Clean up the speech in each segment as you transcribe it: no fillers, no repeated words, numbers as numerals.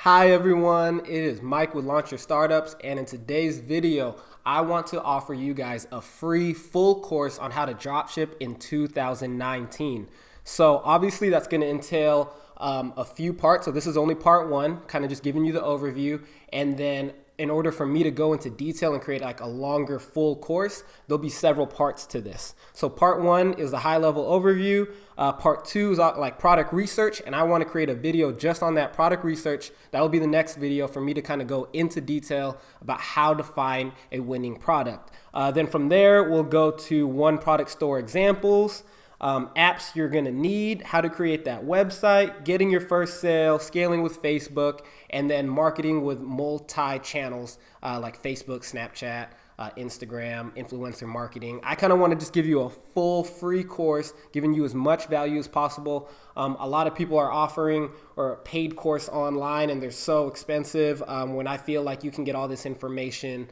Hi everyone, it is Mike with Launch Your Startups, and in today's video, I want to offer you guys a free full course on how to dropship in 2019. So obviously that's going to entail a few parts. So this is only part one, kind of just giving you the overview, and then in order for me to go into detail and create like a longer full course, there'll be several parts to this. So part one is the high level overview. Part two is like product research, and I want to create a video just on that product research. That'll be the next video for me to kind of go into detail about how to find a winning product. Then from there, we'll go to one product store examples. Apps you're going to need, how to create that website, getting your first sale, scaling with Facebook, and then marketing with multi-channels like Facebook, Snapchat, Instagram, influencer marketing. I kind of want to just give you a full free course, giving you as much value as possible. A lot of people are offering or a paid course online, and they're so expensive when I feel like you can get all this information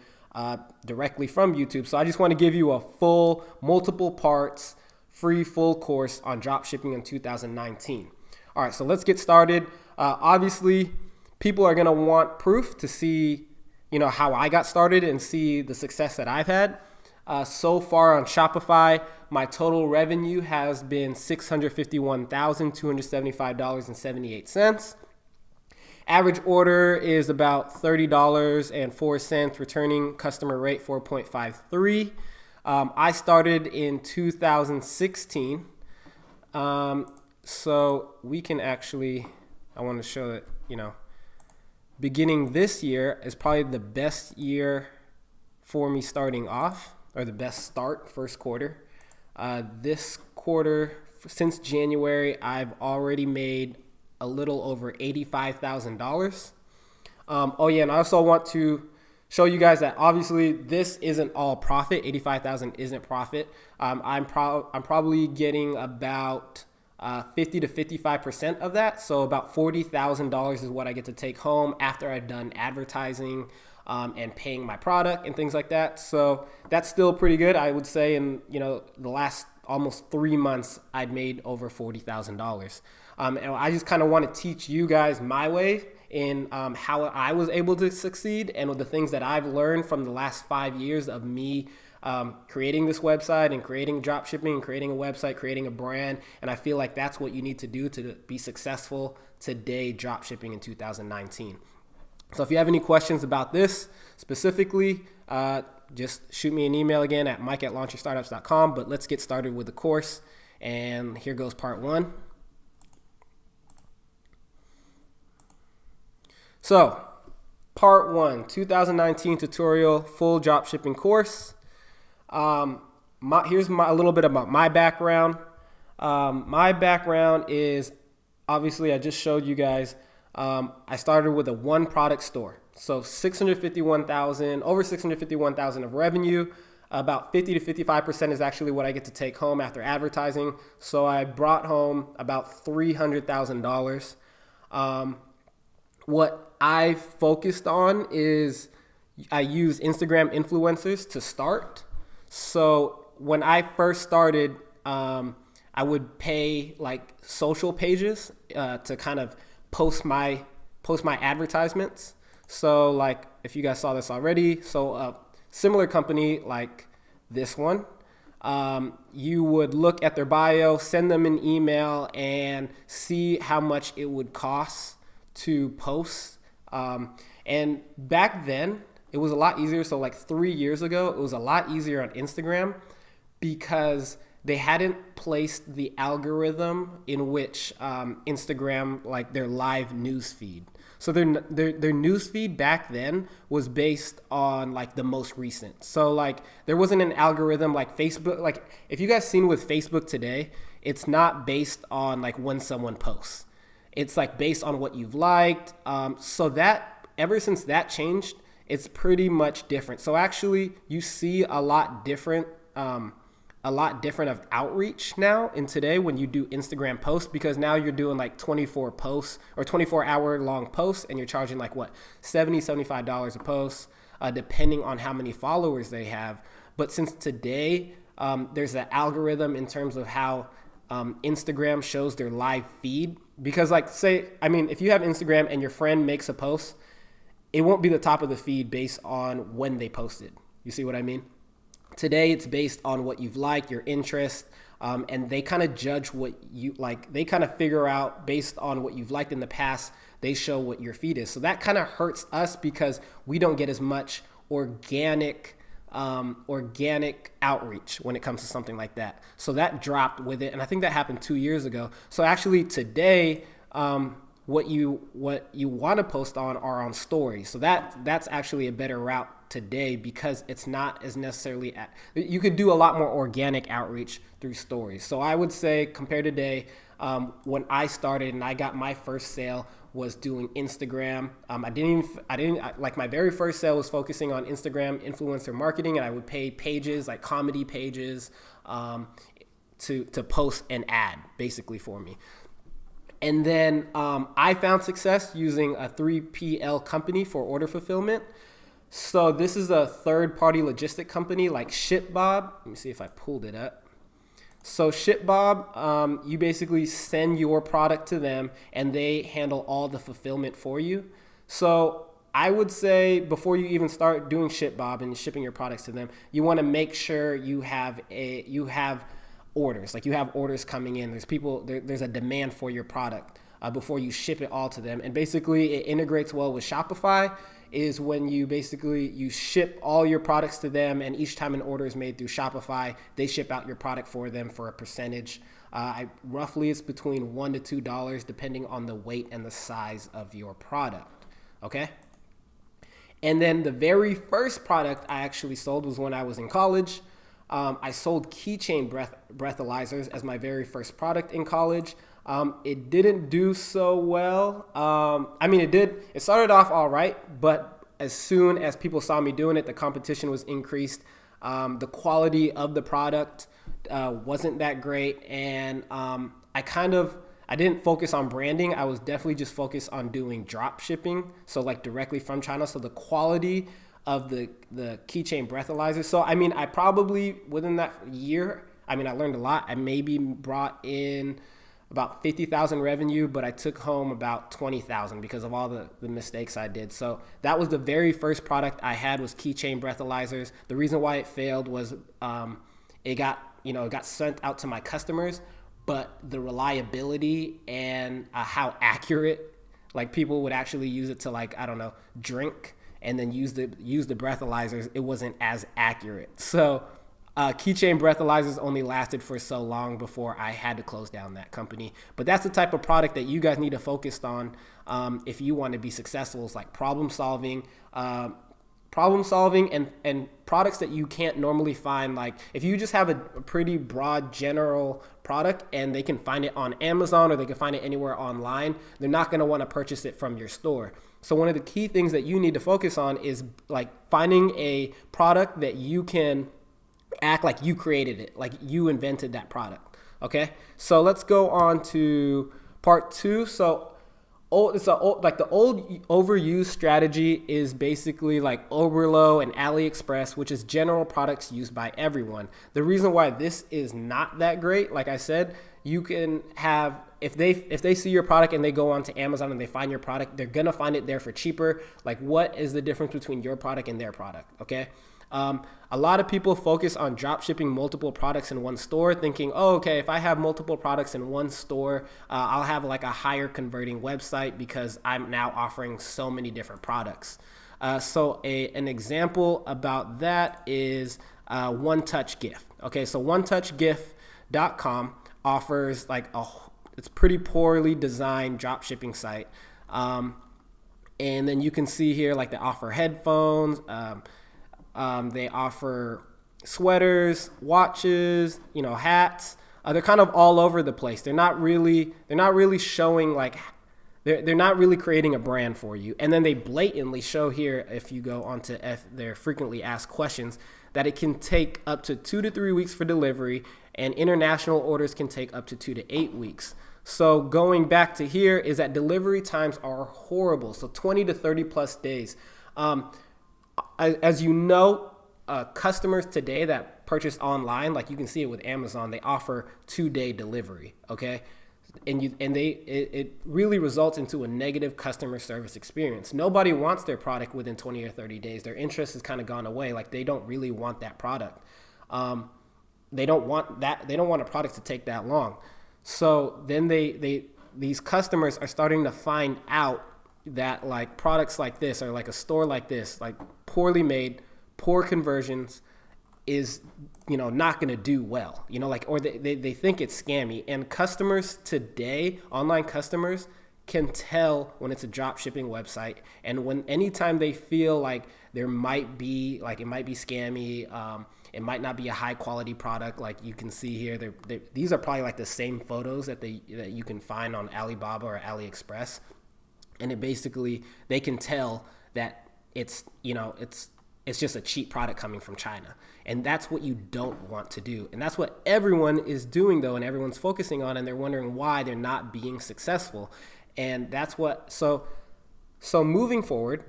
directly from YouTube. So I just want to give you a full, multiple parts, free full course on dropshipping in 2019. All right, so let's get started. Obviously, people are going to want proof to see, how I got started and see the success that I've had. So far on Shopify, my total revenue has been $651,275.78. Average order is about $30.04, returning customer rate 4.53. I started in 2016, so we can actually, I want to show that, beginning this year is probably the best year for me starting off, or the best start, first quarter. This quarter, since January, I've already made a little over $85,000. Oh yeah, and I also want to show you guys that obviously this isn't all profit. 85,000 isn't profit. I'm probably getting about 50 to 55% of that. So about $40,000 is what I get to take home after I've done advertising and paying my product and things like that. So that's still pretty good. I would say in the last almost 3 months, I'd made over $40,000. And I just kind of want to teach you guys my way in how I was able to succeed, and with the things that I've learned from the last 5 years of me creating this website and creating dropshipping and creating a website, creating a brand. And I feel like that's what you need to do to be successful today dropshipping in 2019. So if you have any questions about this specifically, just shoot me an email again at mike@launchyourstartups.com. But let's get started with the course. And here goes part one. So, part one, 2019 tutorial, full dropshipping course. Here's a little bit about my background. My background is, obviously, I just showed you guys, I started with a one product store. So over 651,000 of revenue. About 50 to 55% is actually what I get to take home after advertising. So I brought home about $300,000. What I focused on is I use Instagram influencers to start. So when I first started, I would pay like social pages to kind of post my advertisements. So like if you guys saw this already, so a similar company like this one, you would look at their bio, send them an email, and see how much it would cost to post. And back then it was a lot easier. So like 3 years ago, it was a lot easier on Instagram because they hadn't placed the algorithm in which Instagram, like their live news feed. So their news feed back then was based on like the most recent. So like there wasn't an algorithm like Facebook. Like if you guys seen with Facebook today, it's not based on like when someone posts. It's like based on what you've liked. So that ever since that changed, it's pretty much different. So actually you see a lot different of outreach now in today when you do Instagram posts, because now you're doing like 24 posts or 24-hour long posts, and you're charging like what, $75 a post, depending on how many followers they have. But since today, there's an algorithm in terms of how Instagram shows their live feed. Because like if you have Instagram and your friend makes a post, it won't be the top of the feed based on when they posted. You see what I mean? Today, it's based on what you've liked, your interest, and they kind of judge what you like. They kind of figure out based on what you've liked in the past, they show what your feed is. So that kind of hurts us because we don't get as much organic outreach when it comes to something like that. So that dropped with it. And I think that happened 2 years ago. So actually today, what you want to post on are on stories. So that's actually a better route today because it's not as necessarily you could do a lot more organic outreach through stories. So I would say compared to today, when I started and I got my first sale was doing Instagram. My very first sale was focusing on Instagram influencer marketing, and I would pay pages like comedy pages to post an ad basically for me. And then I found success using a 3PL company for order fulfillment. So this is a third-party logistic company like ShipBob. Let me see if I pulled it up. So ShipBob, you basically send your product to them and they handle all the fulfillment for you. So I would say before you even start doing ShipBob and shipping your products to them, you want to make sure you have orders, like you have orders coming in. There's a demand for your product before you ship it all to them. And basically it integrates well with Shopify is when you ship all your products to them, and each time an order is made through Shopify, they ship out your product for them for a percentage. Roughly it's between $1 to $2 depending on the weight and the size of your product, okay? And then the very first product I actually sold was when I was in college. I sold keychain breathalyzers as my very first product in college. It didn't do so well. It did. It started off all right, but as soon as people saw me doing it, the competition was increased. The quality of the product wasn't that great, and I didn't focus on branding. I was definitely just focused on doing drop shipping, so like directly from China. So the quality of the keychain breathalyzer. So I probably within that year, I learned a lot. I maybe brought in about 50,000 revenue, but I took home about 20,000 because of all the mistakes I did. So that was the very first product I had was keychain breathalyzers. The reason why it failed was it got sent out to my customers, but the reliability and how accurate, like people would actually use it to drink and then use the breathalyzers, it wasn't as accurate. So keychain breathalyzers only lasted for so long before I had to close down that company. But that's the type of product that you guys need to focus on if you want to be successful. It's like problem solving and products that you can't normally find. Like if you just have a pretty broad general product and they can find it on Amazon or they can find it anywhere online, they're not going to want to purchase it from your store. So one of the key things that you need to focus on is like finding a product that you can act like you created it, like you invented that product. Okay, so let's go on to part 2. So the old overused strategy is basically like Oberlo and AliExpress, which is general products used by everyone. The reason why this is not that great, like I said, you can have, if they see your product and they go onto Amazon and they find your product, they're gonna find it there for cheaper. Like what is the difference between your product and their product? Okay. A lot of people focus on drop shipping multiple products in one store thinking, oh, okay, if I have multiple products in one store, I'll have like a higher converting website because I'm now offering so many different products. So an example about that is One Touch Gift. Okay, so onetouchgift.com offers it's pretty poorly designed drop shipping site. And then you can see here like they offer headphones, they offer sweaters, watches, hats. They're kind of all over the place. They're not really showing they're not really creating a brand for you. And then they blatantly show here, if you go onto their frequently asked questions, that it can take up to 2 to 3 weeks for delivery, and international orders can take up to 2 to 8 weeks. So going back to here is that delivery times are horrible. So 20 to 30 plus days. As you know, customers today that purchase online, like you can see it with Amazon, they offer 2-day delivery. Okay. It really results into a negative customer service experience. Nobody wants their product within 20 or 30 days. Their interest has kind of gone away. Like they don't really want that product. They don't want that. They don't want a product to take that long. So then these customers are starting to find out that like products like this, or like a store like this, like poorly made, poor conversions, is, you know, not going to do well, you know, like, or they think it's scammy. And customers today, online customers, can tell when it's a drop shipping website, and when anytime they feel like there might be, like, it might be scammy, it might not be a high quality product. Like you can see here, these are probably like the same photos that you can find on Alibaba or AliExpress, and it basically, they can tell that it's, you know, it's just a cheap product coming from China. And that's what you don't want to do. And that's what everyone is doing though, and everyone's focusing on, and they're wondering why they're not being successful. And that's what, so moving forward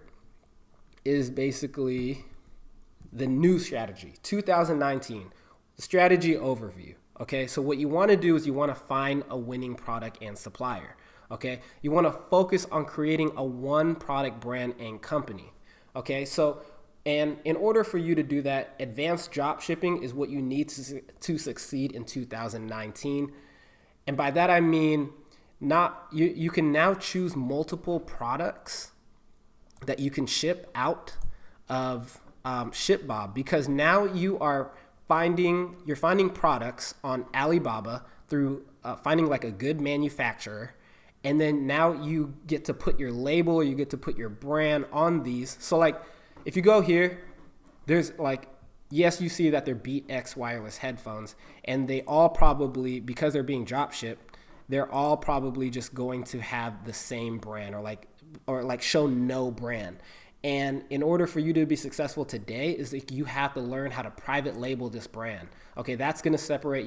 is basically the new strategy, 2019, strategy overview. Okay, so what you want to do is you want to find a winning product and supplier. Okay, you want to focus on creating a one product brand and company. Okay, and in order for you to do that, advanced drop shipping is what you need to succeed in 2019. And by that I mean, you can now choose multiple products that you can ship out of ShipBob, because now you're finding products on Alibaba through finding like a good manufacturer, and then now you get to put your label, or you get to put your brand on these. So like, if you go here, there's like, yes, you see that they're Beat X wireless headphones, and they all probably, because they're being drop shipped, they're all probably just going to have the same brand, or like show no brand. And in order for you to be successful today, is like you have to learn how to private label this brand. Okay, that's going to separate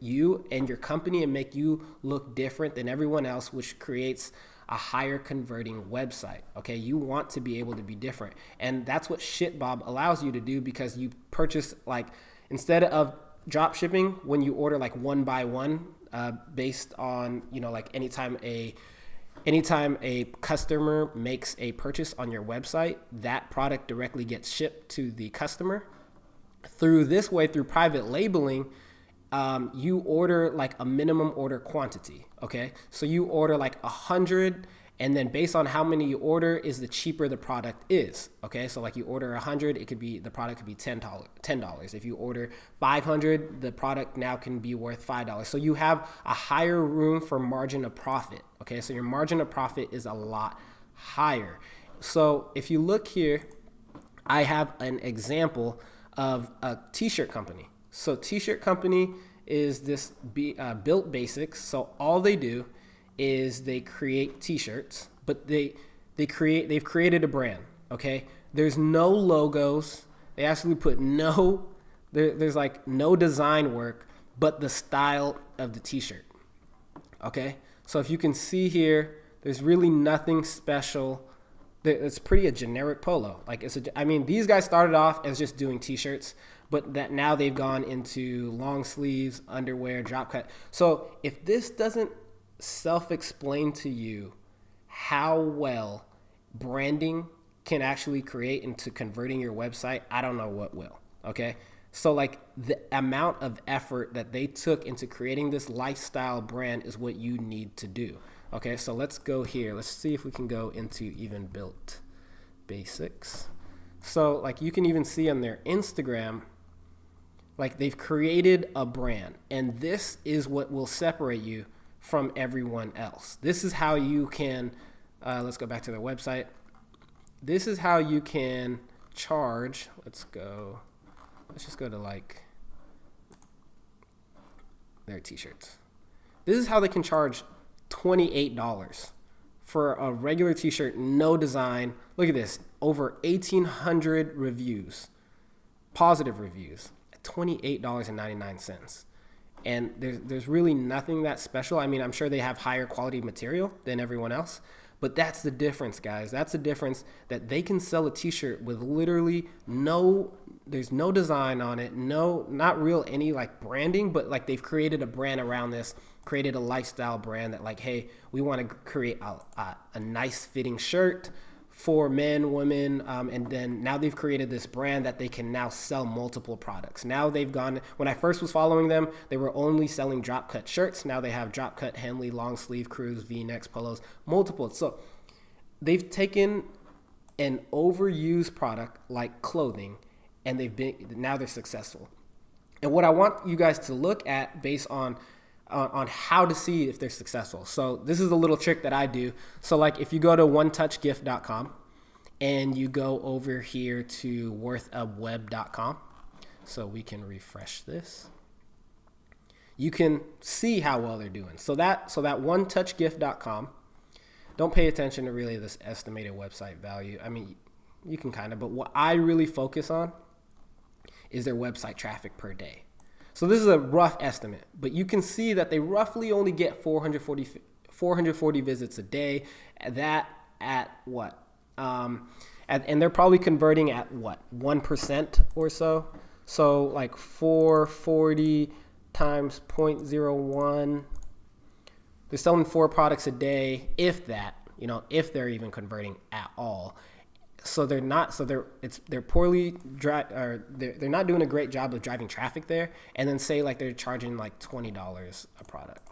you and your company and make you look different than everyone else, which creates a higher converting website. Okay, you want to be able to be different, and that's what ShipBob allows you to do, because you purchase, like, instead of drop shipping, when you order like one by one, based on, you know, like anytime a customer makes a purchase on your website, that product directly gets shipped to the customer. Through private labeling, you order like a minimum order quantity. Okay, so you order like 100, and then based on how many you order is the cheaper the product is. Okay, so like you order 100, the product could be $10. If you order 500, the product now can be worth $5. So you have a higher room for margin of profit. Okay, so your margin of profit is a lot higher. So if you look here, I have an example of a t-shirt company. So t-shirt company is this Built Basics. So all they do is they create t-shirts, but they've created a brand. Okay, there's no logos. They actually put there's like no design work, but the style of the t-shirt. Okay, so if you can see here, there's really nothing special. It's pretty a generic polo. Like these guys started off as just doing t-shirts, but that now they've gone into long sleeves, underwear, drop cut. So if this doesn't self-explain to you how well branding can actually create into converting your website, I don't know what will. Okay, so like the amount of effort that they took into creating this lifestyle brand is what you need to do. Okay, so let's go here. Let's see if we can go into even Built Basics. So like you can even see on their Instagram, like they've created a brand, and this is what will separate you from everyone else. This is how you can, let's go back to their website. This is how you can charge. Let's just go to like their t-shirts. This is how they can charge $28 for a regular t-shirt, no design. Look at this, over 1,800 reviews, positive reviews, at $28.99. And there's really nothing that special. I mean, I'm sure they have higher quality material than everyone else, But that's the difference, guys. That's the difference, that they can sell a t-shirt with literally there's no design on it, not real any like branding, but like they've created a brand around this, created a lifestyle brand that like, hey, we want to create a nice fitting shirt for men, women, and then now they've created this brand that they can now sell multiple products. Now they've gone, when I first was following them, they were only selling drop cut shirts. Now they have drop cut Henley, long sleeve crews, V-necks, polos, multiple. So they've taken an overused product like clothing, and now they're successful. And what I want you guys to look at based on how to see if they're successful. So this is a little trick that I do. So like if you go to onetouchgift.com and you go over here to worthaweb.com, so we can refresh this, you can see how well they're doing. So that onetouchgift.com, don't pay attention to really this estimated website value. I mean, you can kind of, but what I really focus on is their website traffic per day. So this is a rough estimate, but you can see that they roughly only get 440 visits a day. That at what? And they're probably converting at what? 1% or so. So like 440 times 0.01. They're selling 4 products a day, if that, if they're even converting at all. So they're not. So they're poorly or they're not doing a great job of driving traffic there. And then say like they're charging like $20 a product.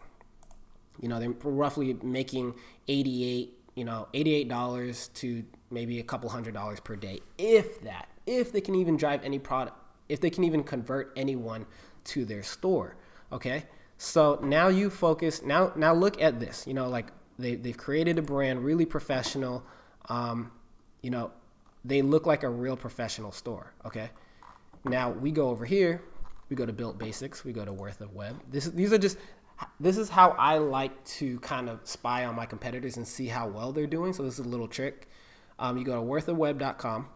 They're roughly making $88 to maybe a couple $100 per day, if that. If they can even drive any product, if they can even convert anyone to their store. Okay. So now you focus. Now look at this. Like they've created a brand, really professional. They look like a real professional store, okay? Now, we go over here. We go to Built Basics. We go to Worth of Web. This is how I like to kind of spy on my competitors and see how well they're doing. So this is a little trick. You go to worthofweb.com,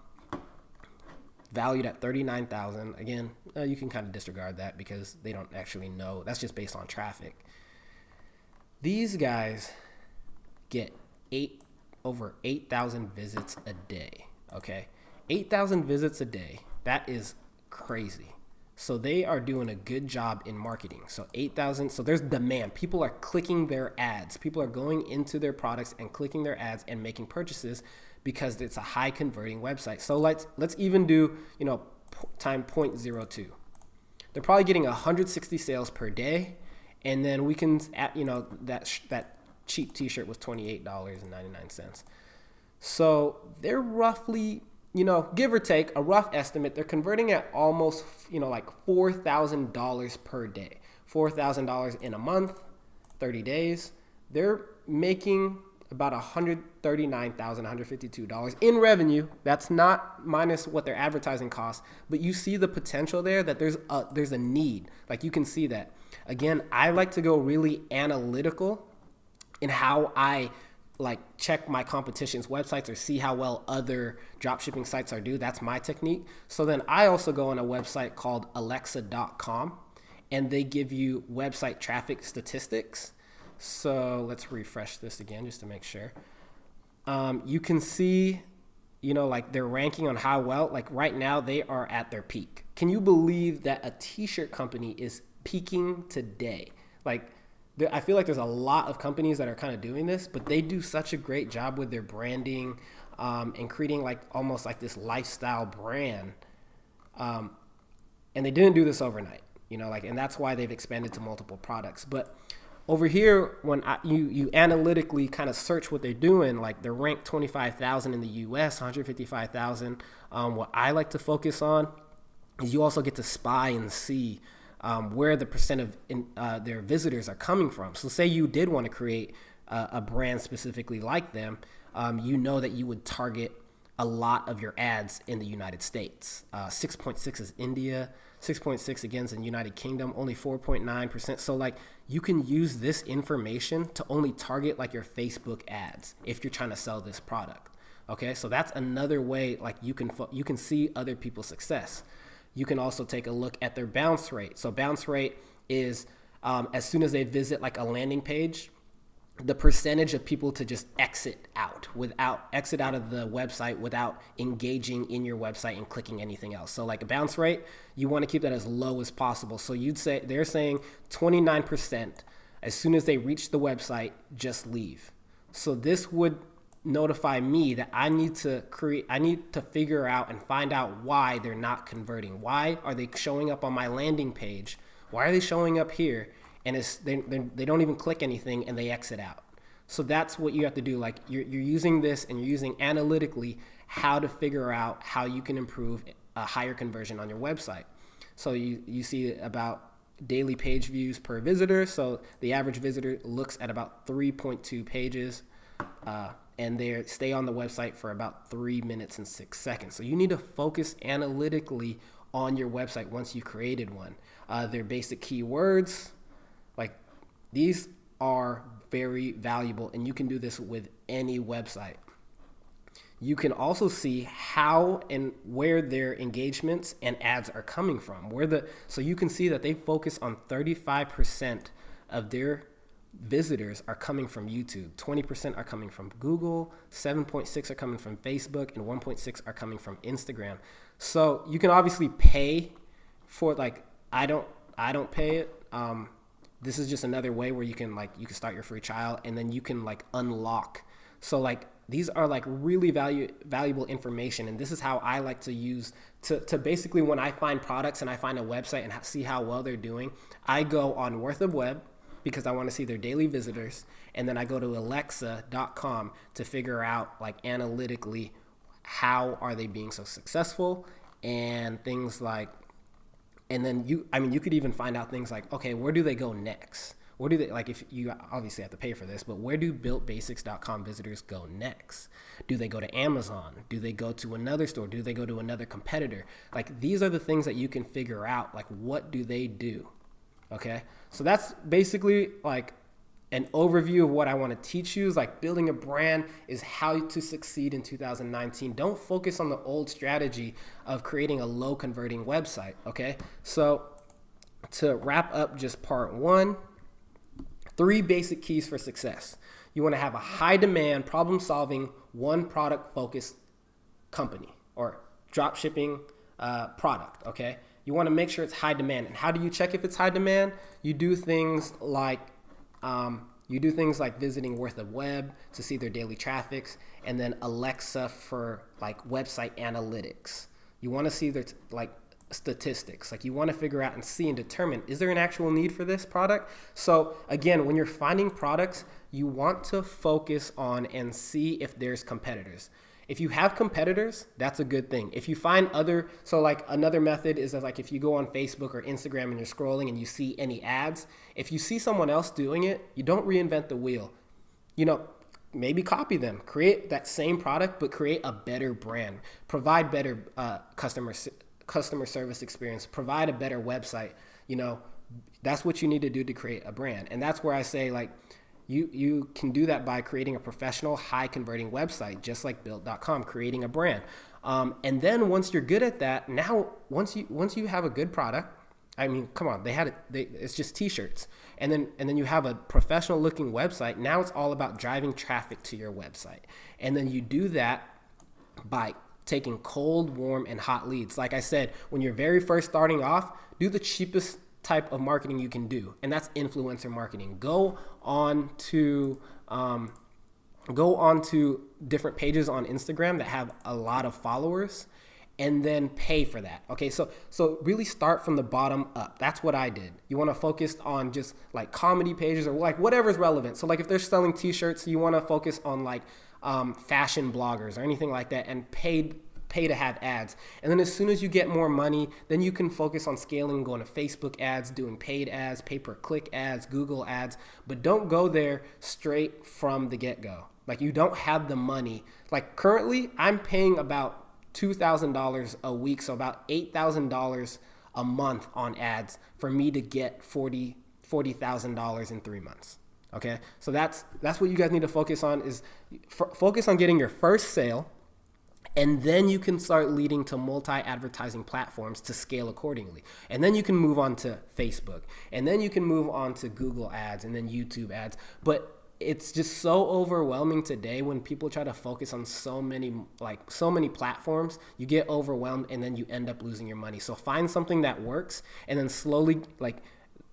valued at $39,000. Again, you can kind of disregard that because they don't actually know. That's just based on traffic. These guys get over 8,000 visits a day. Okay, 8,000 visits a day. That is crazy. So they are doing a good job in marketing. So 8,000. So there's demand. People are clicking their ads. People are going into their products and clicking their ads and making purchases because it's a high converting website. So let's even do time 0.02. They're probably getting 160 sales per day, and then we can that cheap T-shirt was $28.99. So they're roughly, give or take, a rough estimate, they're converting at almost, like $4,000 per day. $4,000 in a month, 30 days. They're making about $139,000, $152 in revenue. That's not minus what their advertising costs, but you see the potential there, that there's a need. Like you can see that. Again, I like to go really analytical in how I like check my competition's websites or see how well other dropshipping sites are doing. That's my technique. So then I also go on a website called alexa.com, and they give you website traffic statistics. So let's refresh this again just to make sure. You can see, like they're ranking on how well, like right now they are at their peak. Can you believe that a t-shirt company is peaking today? Like, I feel like there's a lot of companies that are kind of doing this, but they do such a great job with their branding and creating like almost like this lifestyle brand. And they didn't do this overnight, and that's why they've expanded to multiple products. But over here, when you analytically kind of search what they're doing, like they're ranked 25,000 in the US, 155,000. What I like to focus on is you also get to spy and see where the percent of their visitors are coming from. So say you did want to create a brand specifically like them, that you would target a lot of your ads in the United States. 6.6 is India, 6.6 again is in United Kingdom, only 4.9%. So like you can use this information to only target like your Facebook ads if you're trying to sell this product. Okay, so that's another way like you can see other people's success. You can also take a look at their bounce rate. So bounce rate is as soon as they visit like a landing page, the percentage of people to just exit out of the website without engaging in your website and clicking anything else. So like a bounce rate, you want to keep that as low as possible. So they're saying 29%, as soon as they reach the website, just leave. So this would notify me that I need to figure out and find out why they're not converting. Why are they showing up on my landing page? Why are they showing up here? And they don't even click anything and they exit out. So that's what you have to do. Like you're using this and you're using analytically how to figure out how you can improve a higher conversion on your website. So you see about daily page views per visitor. So the average visitor looks at about 3.2 pages and they stay on the website for about 3 minutes and 6 seconds. So you need to focus analytically on your website once you created one. Their basic keywords, like these are very valuable, and you can do this with any website. You can also see how and where their engagements and ads are coming from. So you can see that they focus on 35% of their visitors are coming from YouTube, 20% are coming from Google, 7.6 are coming from Facebook, and 1.6 are coming from Instagram. So you can obviously pay for, like, I don't pay it. This is just another way where you can start your free trial and then you can like unlock. So like these are like really valuable information, and this is how I like to use to basically, when I find products and I find a website and see how well they're doing, I go on Worth of Web because I want to see their daily visitors, and then I go to alexa.com to figure out like analytically how are they being so successful and things like. And then you could even find out things like, okay, where do they go next? Where do they, like, if you obviously have to pay for this, but where do builtbasics.com visitors go next? Do they go to Amazon? Do they go to another store? Do they go to another competitor? Like, these are the things that you can figure out, like, what do they do? Okay. So that's basically like an overview of what I want to teach you. Is like building a brand is how to succeed in 2019. Don't focus on the old strategy of creating a low converting website. Okay. So to wrap up just part one, 3 basic keys for success. You want to have a high demand, problem solving, one product focused company or drop shipping product. Okay. You want to make sure it's high demand. And how do you check if it's high demand? You do things like visiting Worth of Web to see their daily traffics, and then Alexa for like website analytics. You want to see their statistics. Like you want to figure out and see and determine, is there an actual need for this product? So again, when you're finding products, you want to focus on and see if there's competitors. If you have competitors, that's a good thing. If you find another method is like if you go on Facebook or Instagram and you're scrolling and you see any ads, if you see someone else doing it, you don't reinvent the wheel. Maybe copy them, create that same product, but create a better brand, provide better customer service experience, provide a better website. That's what you need to do to create a brand. And that's where I say, like, you can do that by creating a professional, high converting website, just like built.com, creating a brand. And then once you're good at that, now once you have a good product, I mean, come on, it's just t-shirts. And then you have a professional looking website. Now it's all about driving traffic to your website. And then you do that by taking cold, warm, and hot leads. Like I said, when you're very first starting off, do the cheapest type of marketing you can do, and that's influencer marketing. Go on to different pages on Instagram that have a lot of followers, and then pay for that. Okay, so really start from the bottom up. That's what I did. You want to focus on just like comedy pages or like whatever's relevant. So like if they're selling t-shirts, you want to focus on like fashion bloggers or anything like that, and pay to have ads. And then as soon as you get more money, then you can focus on scaling, going to Facebook ads, doing paid ads, pay-per-click ads, Google ads, but don't go there straight from the get-go. Like you don't have the money. Like currently I'm paying about $2,000 a week, so about $8,000 a month on ads for me to get $40,000 in 3 months. Okay, so that's what you guys need to focus on, is focus on getting your first sale. And then you can start leading to multi-advertising platforms to scale accordingly. And then you can move on to Facebook. And then you can move on to Google ads and then YouTube ads. But it's just so overwhelming today when people try to focus on so many platforms. You get overwhelmed and then you end up losing your money. So find something that works, and then slowly,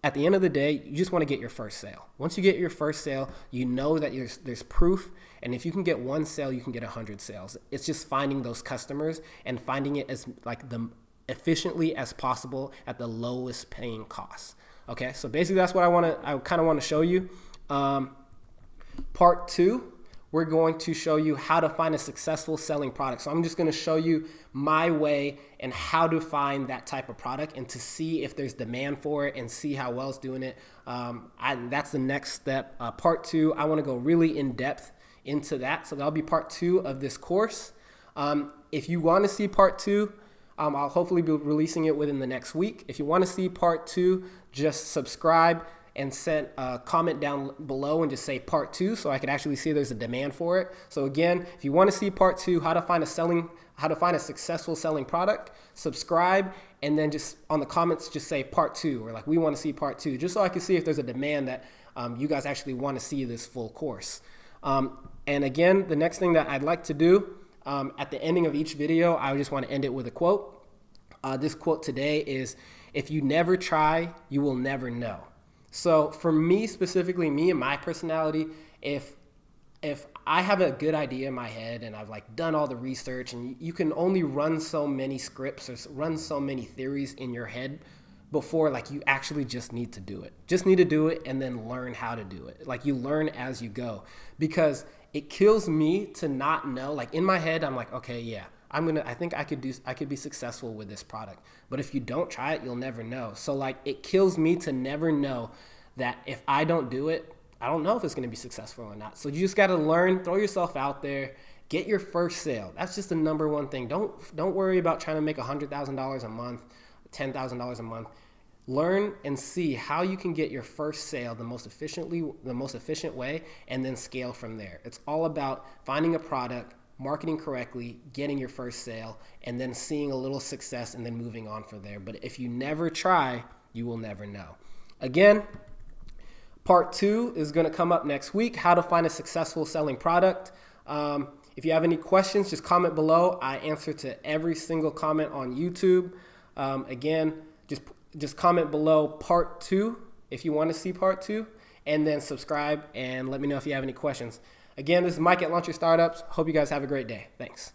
at the end of the day, you just want to get your first sale. Once you get your first sale, you know that there's proof, and if you can get one sale, you can get 100 sales. It's just finding those customers and finding it as the efficiently as possible at the lowest paying cost. Okay, so basically that's what I kind of want to show you. Part 2, we're going to show you how to find a successful selling product. So I'm just going to show you my way and how to find that type of product and to see if there's demand for it and see how well it's doing it. That's the next step. Part 2, I want to go really in depth into that. So that'll be part 2 of this course. If you want to see part 2, I'll hopefully be releasing it within the next week. If you want to see part 2, just subscribe and send a comment down below and just say part 2 so I could actually see there's a demand for it. So again, if you want to see part 2, how to find a successful selling product, subscribe, and then just on the comments just say part 2, or we want to see part 2, just so I can see if there's a demand that you guys actually want to see this full course. And again, the next thing that I'd like to do at the ending of each video, I just want to end it with a quote. This quote today is, "If you never try, you will never know." So for me specifically, me and my personality, if I have a good idea in my head and I've done all the research, and you can only run so many scripts or run so many theories in your head before you actually just need to do it. Just need to do it and then learn how to do it. You learn as you go, because it kills me to not know. In my head, I'm okay, yeah, I think I could be successful with this product. But if you don't try it, you'll never know. So it kills me to never know that if I don't do it, I don't know if it's going to be successful or not. So you just got to learn, throw yourself out there, get your first sale. That's just the number one thing. Don't worry about trying to make $100,000 a month, $10,000 a month. Learn and see how you can get your first sale the most efficient way, and then scale from there. It's all about finding a product, marketing correctly, getting your first sale, and then seeing a little success and then moving on from there. But if you never try, you will never know. Again, part 2 is going to come up next week, how to find a successful selling product. If you have any questions, just comment below. I answer to every single comment on YouTube. Again, just comment below part 2 if you want to see part 2, and then subscribe and let me know if you have any questions. Again, this is Mike at Launch Your Startups. Hope you guys have a great day. Thanks.